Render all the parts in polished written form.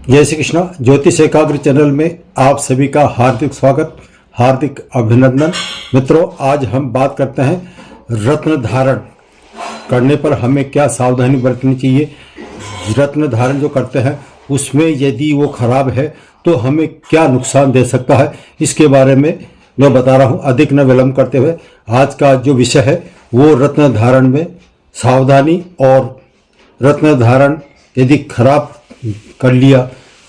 जय श्री कृष्णा। ज्योतिष एकाग्र चैनल में आप सभी का हार्दिक स्वागत, हार्दिक अभिनंदन। मित्रों, आज हम बात करते हैं रत्न धारण करने पर हमें क्या सावधानी बरतनी चाहिए। रत्न धारण जो करते हैं उसमें यदि वो खराब है तो हमें क्या नुकसान दे सकता है, इसके बारे में मैं बता रहा हूँ। अधिक न विलंब करते हुए आज का जो विषय है वो रत्न धारण में सावधानी और रत्न धारण यदि खराब कर लिया,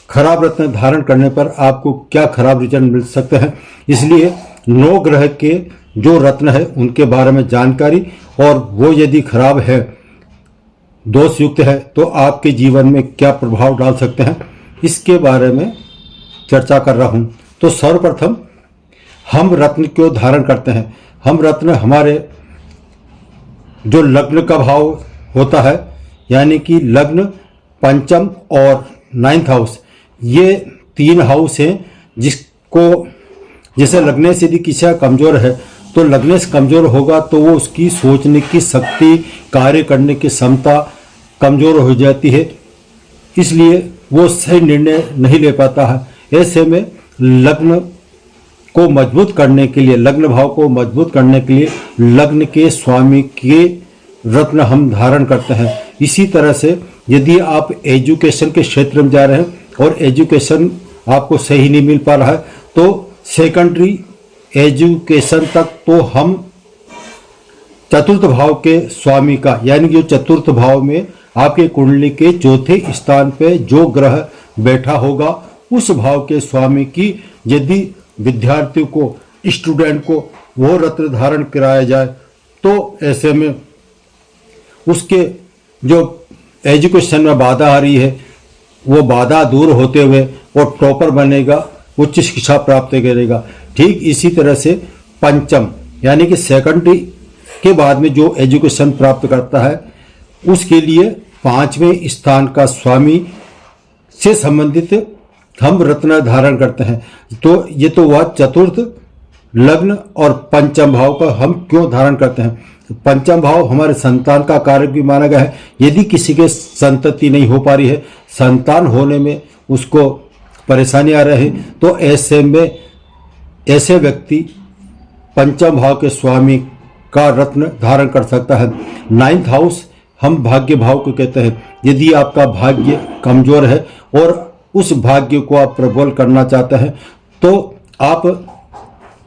खराब रत्न धारण करने पर आपको क्या खराब रिजल्ट मिल सकते हैं। इसलिए 9 ग्रह के जो रत्न है उनके बारे में जानकारी, और वो यदि खराब है, दोष युक्त है, तो आपके जीवन में क्या प्रभाव डाल सकते हैं, इसके बारे में चर्चा कर रहा हूं। तो सर्वप्रथम हम रत्न क्यों धारण करते हैं। हम रत्न हमारे जो लग्न का भाव होता है, यानी कि लग्न, पंचम और 9th हाउस, ये 3 हाउस हैं जिसको जैसे लगने से यदि किसी का कमजोर है तो लगने से कमजोर होगा तो वो उसकी सोचने की शक्ति, कार्य करने की क्षमता कमजोर हो जाती है, इसलिए वो सही निर्णय नहीं ले पाता है। ऐसे में लग्न को मजबूत करने के लिए, लग्न भाव को मजबूत करने के लिए लग्न के स्वामी के रत्न हम धारण करते हैं। इसी तरह से यदि आप एजुकेशन के क्षेत्र में जा रहे हैं और एजुकेशन आपको सही नहीं मिल पा रहा है तो सेकेंडरी एजुकेशन तक तो हम चतुर्थ भाव के स्वामी का, यानी जो चतुर्थ भाव में आपके कुंडली के चौथे स्थान पे जो ग्रह बैठा होगा उस भाव के स्वामी की यदि विद्यार्थी को, स्टूडेंट को वो रत्न धारण कराया जाए तो ऐसे में उसके जो एजुकेशन में बाधा आ रही है वो बाधा दूर होते हुए वो टॉपर बनेगा, उच्च शिक्षा प्राप्त करेगा। ठीक इसी तरह से पंचम, यानी कि सेकेंडरी के बाद में जो एजुकेशन प्राप्त करता है उसके लिए 5वें स्थान का स्वामी से संबंधित हम रत्न धारण करते हैं। तो ये तो हुआ चतुर्थ, लग्न और पंचम भाव का हम क्यों धारण करते हैं। पंचम भाव हमारे संतान का कारक भी माना गया है। यदि किसी के संतति नहीं हो पा रही है, संतान होने में उसको परेशानी आ रही है, तो ऐसे में ऐसे व्यक्ति पंचम भाव के स्वामी का रत्न धारण कर सकता है। 9th हाउस हम भाग्य भाव को कहते हैं। यदि आपका भाग्य कमजोर है और उस भाग्य को आप प्रबल करना चाहते हैं तो आप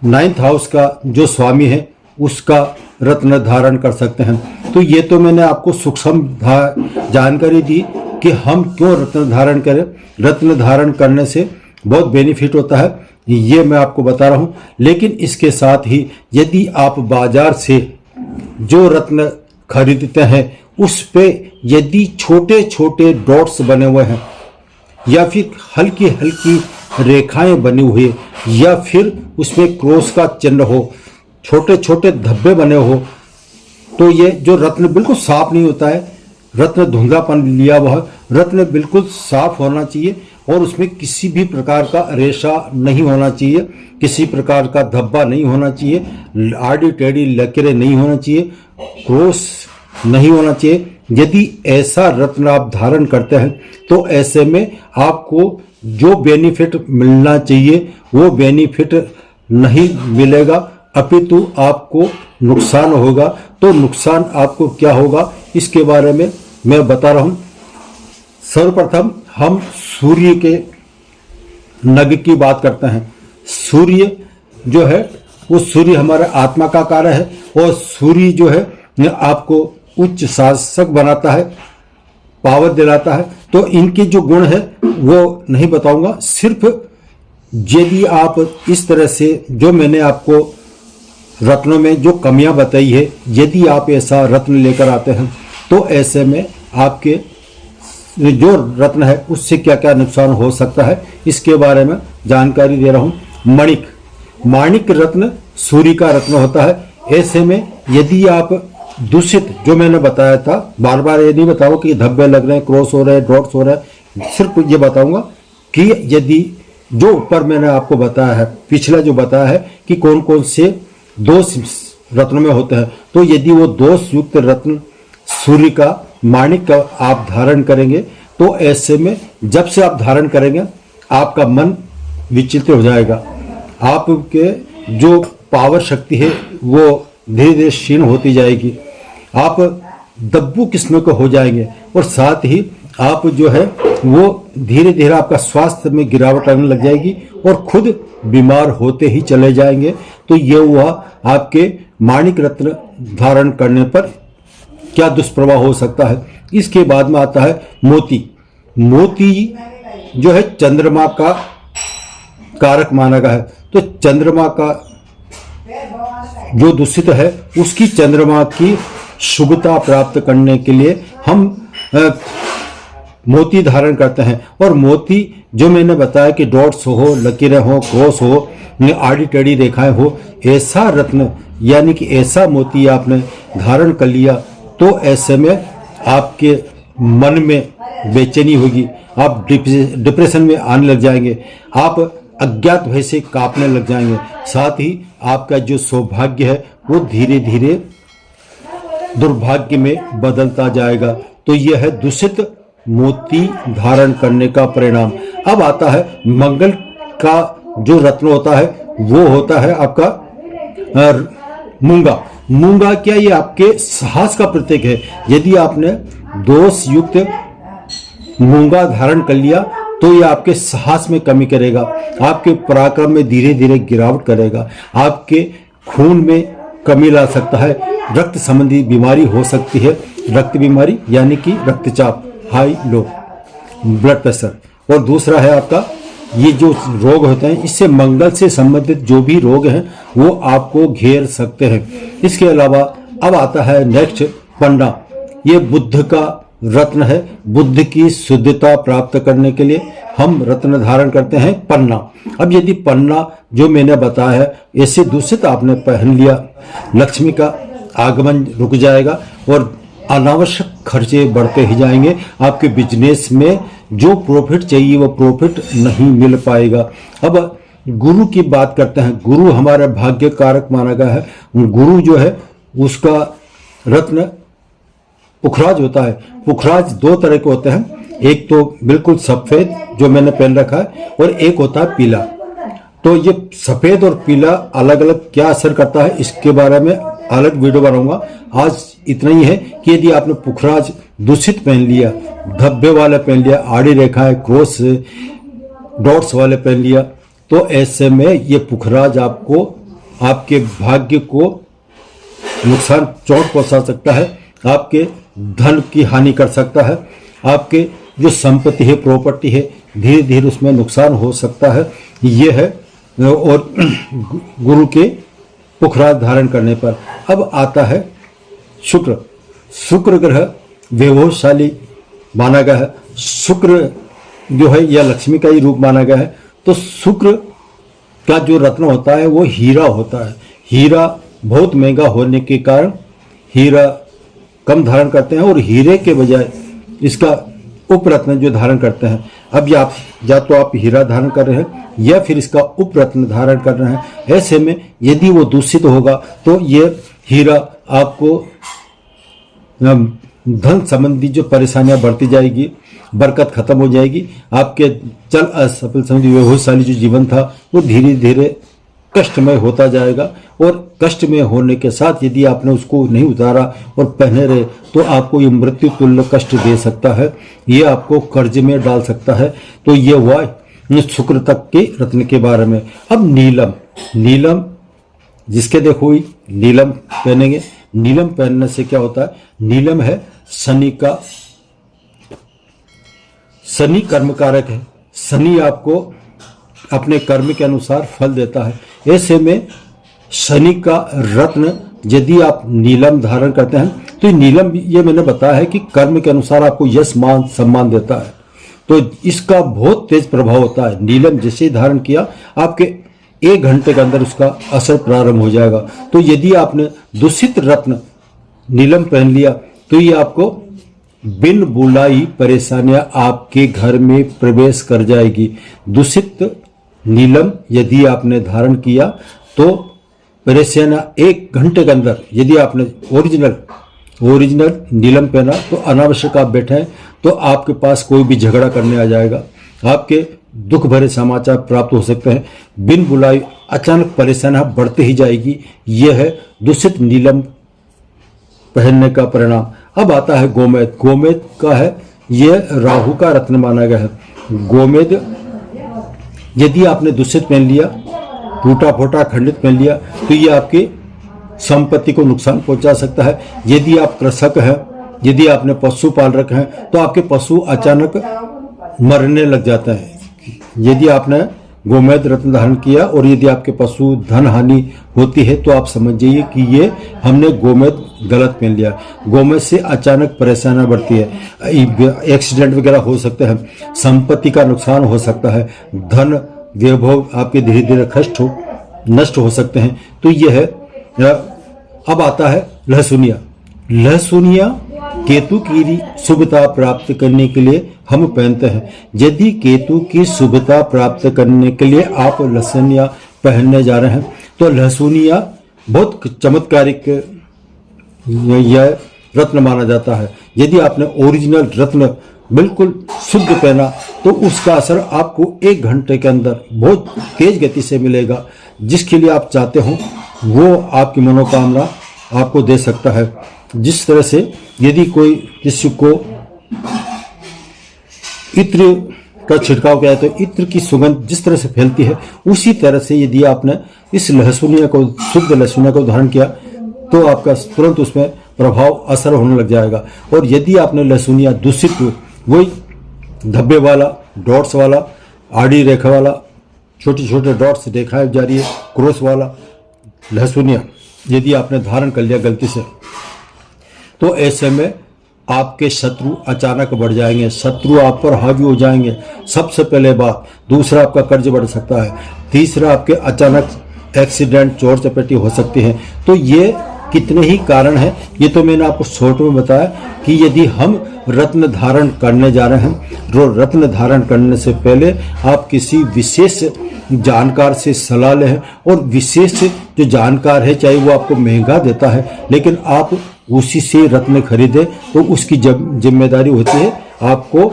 9th हाउस का जो स्वामी है उसका रत्न धारण कर सकते हैं। तो ये तो मैंने आपको सूक्ष्म जानकारी दी कि हम क्यों रत्न धारण करें। रत्न धारण करने से बहुत बेनिफिट होता है, ये मैं आपको बता रहा हूँ। लेकिन इसके साथ ही यदि आप बाजार से जो रत्न खरीदते हैं उस पे यदि छोटे छोटे डॉट्स बने हुए हैं या फिर हल्की हल्की रेखाएं बनी हुई है या फिर उसमें क्रॉस का चिन्ह हो, छोटे छोटे धब्बे बने हो, तो ये जो रत्न बिल्कुल साफ नहीं होता है, रत्न धुंधलापन लिया हुआ है। रत्न बिल्कुल साफ होना चाहिए और उसमें किसी भी प्रकार का रेशा नहीं होना चाहिए, किसी प्रकार का धब्बा नहीं होना चाहिए, आड़ी टेढ़ी लकीरें नहीं होना चाहिए, क्रॉस नहीं होना चाहिए। यदि ऐसा रत्न आप धारण करते हैं तो ऐसे में आपको जो बेनिफिट मिलना चाहिए वो बेनिफिट नहीं मिलेगा, अपितु आपको नुकसान होगा। तो नुकसान आपको क्या होगा इसके बारे में मैं बता रहा हूं। सर्वप्रथम हम सूर्य के नग की बात करते हैं। सूर्य जो है वो सूर्य हमारे आत्मा का कार्य है और सूर्य जो है आपको उच्च शासक बनाता है, पावर दिलाता है। तो इनके जो गुण है वो नहीं बताऊंगा, सिर्फ यदि आप इस तरह से जो मैंने आपको रत्नों में जो कमियां बताई है, यदि आप ऐसा रत्न लेकर आते हैं तो ऐसे में आपके जो रत्न है उससे क्या क्या नुकसान हो सकता है इसके बारे में जानकारी दे रहा हूं। मणिक, माणिक रत्न सूर्य का रत्न होता है। ऐसे में यदि आप दूषित, जो मैंने बताया था, बार बार ये नहीं बताऊंगा कि धब्बे लग रहे हैं, क्रॉस हो रहे हैं, डॉट्स हो रहे हैं, सिर्फ ये बताऊंगा कि यदि जो ऊपर मैंने आपको बताया है, पिछला जो बताया है कि कौन कौन से दोष रत्न में होते हैं, तो यदि वो दोष युक्त रत्न सूर्य का, माणिक का आप धारण करेंगे तो तो ऐसे में जब से आप धारण करेंगे आपका मन विचलित हो जाएगा, आपके जो पावर शक्ति है वो धीरे धीरे क्षीण होती जाएगी, आप दब्बू किस्म के हो जाएंगे और साथ ही आप जो है वो धीरे धीरे आपका स्वास्थ्य में गिरावट आने लग जाएगी और खुद बीमार होते ही चले जाएंगे। तो ये हुआ आपके माणिक रत्न धारण करने पर क्या दुष्प्रभाव हो सकता है। इसके बाद में आता है मोती। मोती जो है चंद्रमा का कारक माना गया है, तो चंद्रमा का जो दूषित है उसकी चंद्रमा की शुभता प्राप्त करने के लिए हम मोती धारण करते हैं। और मोती जो मैंने बताया कि डॉट्स हो, लकीरें हो, क्रॉस हो, आड़ी टेढ़ी रेखाएं हो, ऐसा रत्न यानी कि ऐसा मोती आपने धारण कर लिया तो ऐसे में आपके मन में बेचैनी होगी, आप डिप्रेशन में आने लग जाएंगे, आप अज्ञात भय से कांपने लग जाएंगे, साथ ही आपका जो सौभाग्य है वो धीरे धीरे दुर्भाग्य में बदलता जाएगा। तो यह है दूषित मोती धारण करने का परिणाम। अब आता है मंगल का जो रत्न होता है वो होता है आपका मूंगा। मूंगा क्या, ये आपके साहस का प्रतीक है। यदि आपने दोष युक्त मूंगा धारण कर लिया तो ये आपके साहस में कमी करेगा, आपके पराक्रम में धीरे धीरे गिरावट करेगा, आपके खून में कमी ला सकता है, रक्त संबंधी बीमारी हो सकती है, रक्त बीमारी यानी कि रक्तचाप, हाई लो ब्लड प्रेशर। और दूसरा है आपका ये जो रोग होते हैं इससे मंगल से संबंधित जो भी रोग हैं वो आपको घेर सकते हैं। इसके अलावा अब आता है नेक्स्ट पन्ना। ये बुद्ध का रत्न है। बुद्ध की शुद्धता प्राप्त करने के लिए हम रत्न धारण करते हैं पन्ना। अब यदि पन्ना जो मैंने बताया है ऐसे दूषित आपने पहन लिया, लक्ष्मी का आगमन रुक जाएगा और अनावश्यक खर्चे बढ़ते ही जाएंगे। आपके बिजनेस में जो प्रॉफिट चाहिए वो प्रॉफिट नहीं मिल पाएगा। अब गुरु की बात करते हैं। गुरु हमारा भाग्य कारक माना गया है। गुरु जो है उसका रत्न पुखराज होता है। पुखराज दो तरह के होते हैं, एक तो बिल्कुल सफेद जो मैंने पहन रखा है और एक होता है पीला। तो ये सफेद और पीला अलग अलग क्या असर करता है इसके बारे में अलग वीडियो बनाऊंगा। आज इतना ही है कि यदि आपने पुखराज दूषित पहन लिया, धब्बे वाला पहन लिया, आड़ी रेखाएं, क्रॉस, डॉट्स वाले पहन लिया, तो ऐसे में ये पुखराज आपको आपके भाग्य को नुकसान चोट पहुंचा सकता है, आपके धन की हानि कर सकता है, आपके जो संपत्ति है, प्रॉपर्टी है, धीरे धीरे उसमें नुकसान हो सकता है। ये है और गुरु के पुखराज धारण करने पर। अब आता है शुक्र। शुक्र ग्रह वैभवशाली माना गया है। शुक्र जो है यह लक्ष्मी का ही रूप माना गया है। तो शुक्र का जो रत्न होता है वो हीरा होता है। हीरा बहुत महंगा होने के कारण हीरा कम धारण करते हैं और हीरे के बजाय इसका उपरत्न जो धारण करते हैं। अब या तो आप हीरा धारण कर रहे हैं या फिर इसका उपरत्न धारण कर रहे हैं। ऐसे में यदि वो दूषित होगा तो ये हीरा आपको धन संबंधी जो परेशानियां बढ़ती जाएगी, बरकत खत्म हो जाएगी, आपके चल असफल संबंधी वैभवशाली जो जीवन था वो धीरे धीरे कष्टमय होता जाएगा। और कष्टमय होने के साथ यदि आपने उसको नहीं उतारा और पहने रहे तो आपको ये मृत्यु तुल्य कष्ट दे सकता है, ये आपको कर्ज में डाल सकता है। तो ये हुआ शुक्र तक के रत्न के बारे में। अब नीलम। नीलम जिसके देखो ही नीलम पहनेंगे। नीलम पहनने से क्या होता है, नीलम है शनि का, शनि कर्मकारक है। शनि आपको अपने कर्म के अनुसार फल देता है। ऐसे में शनि का रत्न यदि आप नीलम धारण करते हैं तो नीलम ये मैंने बताया है कि कर्म के अनुसार आपको यश मान सम्मान देता है, तो इसका बहुत तेज प्रभाव होता है। नीलम जैसे ही धारण किया आपके 1 घंटे के अंदर उसका असर प्रारंभ हो जाएगा। तो यदि आपने दूषित रत्न नीलम पहन लिया तो ये आपको बिन बुलाई परेशानियां आपके घर में प्रवेश कर जाएगी। दूषित नीलम यदि आपने धारण किया तो परेशानियां 1 घंटे के अंदर, यदि आपने ओरिजिनल ओरिजिनल नीलम पहना तो अनावश्यक आप बैठे तो आपके पास कोई भी झगड़ा करने आ जाएगा, आपके दुख भरे समाचार प्राप्त हो सकते हैं, बिन बुलाई अचानक परेशानी बढ़ती ही जाएगी। यह है दूषित नीलम पहनने का परिणाम। अब आता है गोमेद। गोमेद का है, यह राहु का रत्न माना गया है। गोमेद यदि आपने दूषित पहन लिया, टूटा फूटा खंडित पहन लिया, तो ये आपकी संपत्ति को नुकसान पहुंचा सकता है। यदि आप कृषक हैं, यदि आपने पशु पाल रखे हैं, तो आपके पशु अचानक मरने लग जाते हैं। यदि आपने गोमेद रत्न धारण किया और यदि आपके पशु धन हानि होती है, तो आप समझ जाइए कि ये हमने गोमेद गलत पहन लिया। गोमेद से अचानक परेशानी बढ़ती है, एक्सीडेंट वगैरह हो सकते हैं, संपत्ति का नुकसान हो सकता है, धन वैभव आपके धीरे धीरे नष्ट हो सकते हैं। तो यह है। अब आता है लहसुनिया। लहसुनिया केतु की शुभता प्राप्त करने के लिए हम पहनते हैं। यदि केतु की शुभता प्राप्त करने के लिए आप लहसुनिया पहनने जा रहे हैं, तो लहसुनिया बहुत चमत्कारिक यह रत्न माना जाता है। यदि आपने ओरिजिनल रत्न बिल्कुल शुद्ध पहना, तो उसका असर आपको 1 घंटे के अंदर बहुत तेज गति से मिलेगा। जिसके लिए आप चाहते हो वो आपकी मनोकामना आपको दे सकता है। जिस तरह से यदि कोई किसी को इत्र का छिड़काव किया है, तो इत्र की सुगंध जिस तरह से फैलती है, उसी तरह से यदि आपने इस लहसुनिया को, शुद्ध लहसुनिया को धारण किया, तो आपका तुरंत उसमें प्रभाव असर होने लग जाएगा। और यदि आपने लहसुनिया दूषित, वही धब्बे वाला, डॉट्स वाला, आड़ी रेखा वाला, छोटे छोटे डॉट्स रेखाएं जा रही है, क्रॉस वाला लहसुनिया यदि आपने धारण कर लिया गलती से, तो ऐसे में आपके शत्रु अचानक बढ़ जाएंगे, शत्रु आप पर हावी हो जाएंगे। सबसे पहले बात। दूसरा, आपका कर्ज बढ़ सकता है। तीसरा, आपके अचानक एक्सीडेंट, चोट चपेटी हो सकती है। तो ये कितने ही कारण हैं, ये तो मैंने आपको शॉर्ट में बताया कि यदि हम रत्न धारण करने जा रहे हैं, रत्न धारण करने से पहले आप किसी विशेष जानकार से सलाह लें। और विशेष जो जानकार है, चाहे वो आपको महंगा देता है, लेकिन आप उसी से रत्न खरीदें, तो उसकी जिम्मेदारी होती है आपको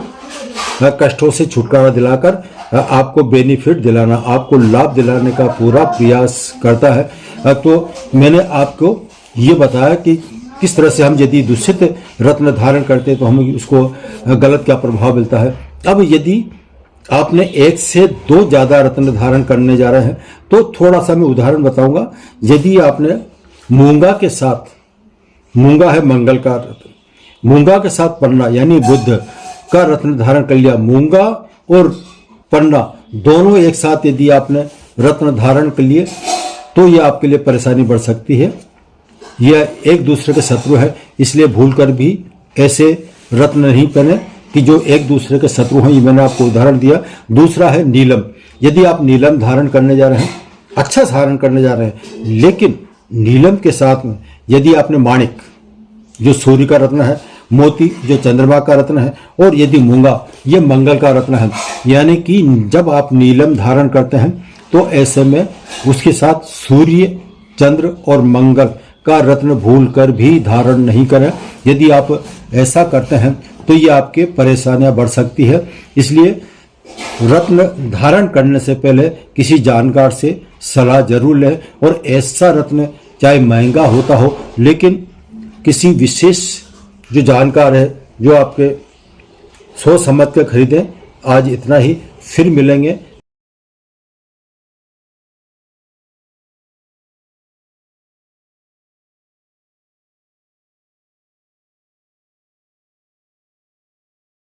कष्टों से छुटकारा दिलाकर आपको बेनिफिट दिलाना, आपको लाभ दिलाने का पूरा प्रयास करता है। तो मैंने आपको ये बताया कि किस तरह से हम यदि दूषित रत्न धारण करते हैं तो हमें उसको गलत क्या प्रभाव मिलता है। अब यदि आपने 1 से 2 ज्यादा रत्न धारण करने जा रहे हैं, तो थोड़ा सा मैं उदाहरण बताऊंगा। यदि आपने मूंगा के साथ, मूंगा है मंगल का रत्न, मूंगा के साथ पन्ना यानी बुध का रत्न धारण कर लिया, मूंगा और पन्ना दोनों एक साथ यदि आपने रत्न धारण कर लिए, तो यह आपके लिए परेशानी बढ़ सकती है। यह एक दूसरे के शत्रु है, इसलिए भूलकर भी ऐसे रत्न नहीं पहने कि जो एक दूसरे के शत्रु हैं। ये मैंने आपको उदाहरण दिया। दूसरा है नीलम। यदि आप नीलम धारण करने जा रहे हैं, अच्छा धारण करने जा रहे हैं, लेकिन नीलम के साथ में यदि आपने माणिक जो सूर्य का रत्न है, मोती जो चंद्रमा का रत्न है, और यदि मूंगा ये मंगल का रत्न है, यानी कि जब आप नीलम धारण करते हैं तो ऐसे में उसके साथ सूर्य, चंद्र और मंगल का रत्न भूल कर भी धारण नहीं करें। यदि आप ऐसा करते हैं तो ये आपके परेशानियां बढ़ सकती है। इसलिए रत्न धारण करने से पहले किसी जानकार से सलाह जरूर लें। और ऐसा रत्न चाहे महंगा होता हो, लेकिन किसी विशेष जो जानकार है, जो आपके सोच समझ कर खरीदें। आज इतना ही, फिर मिलेंगे